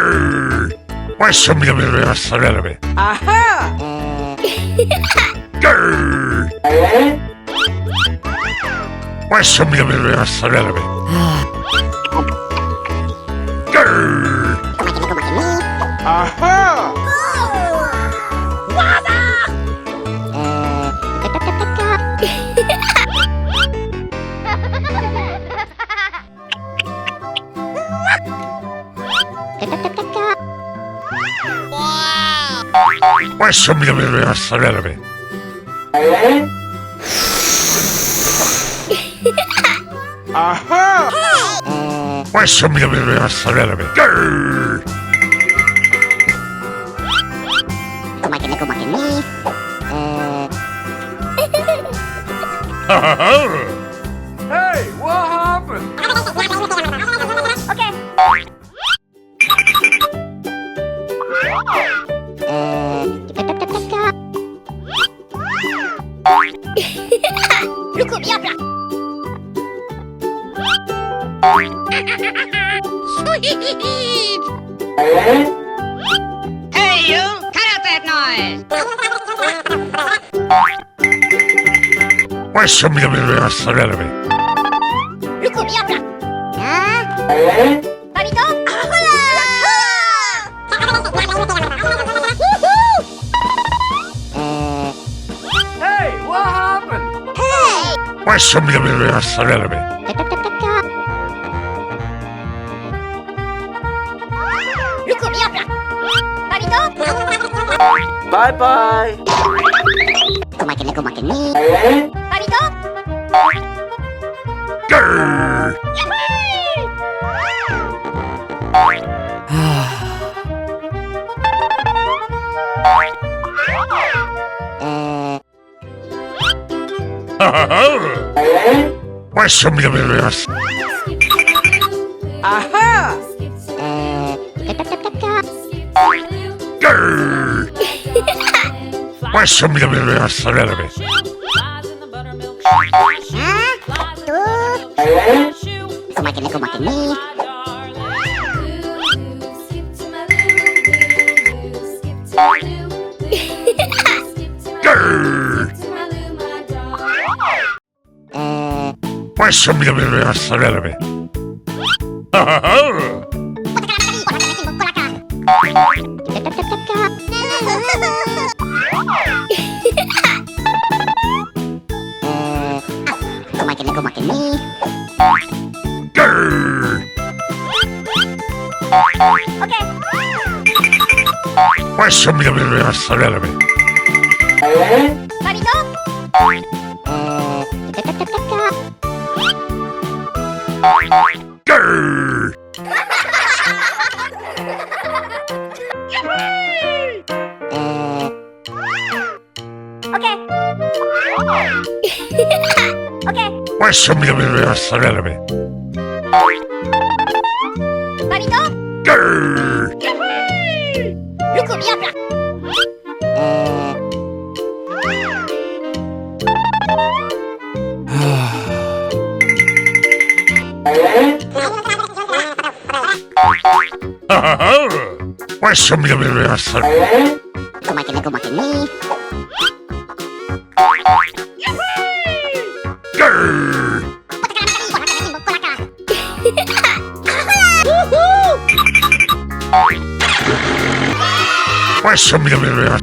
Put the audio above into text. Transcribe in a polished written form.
Grrr! Why some of them are surrounded? Aha! Grrr! Why some of them are surrounded? Grrr! Aha! Why some of them are surrounded? Aha! Why some of them are surrounded? Grrr! Hey, what happened? Sweet! Hey, you! Cut out that noise! Why some of them are surrounded? Hey, what happened? Why some of them are surrounded? Bye bye. Grrr! Why some of them are Aha! Grrr! Why some of them are surrounded? Grrr! Why some of them are surrounded? Grrr! Why some of them are surrounded? Grrr! Why some of them are surrounded? Grrr! Why some of them are surrounded? Grrr! Why some of them are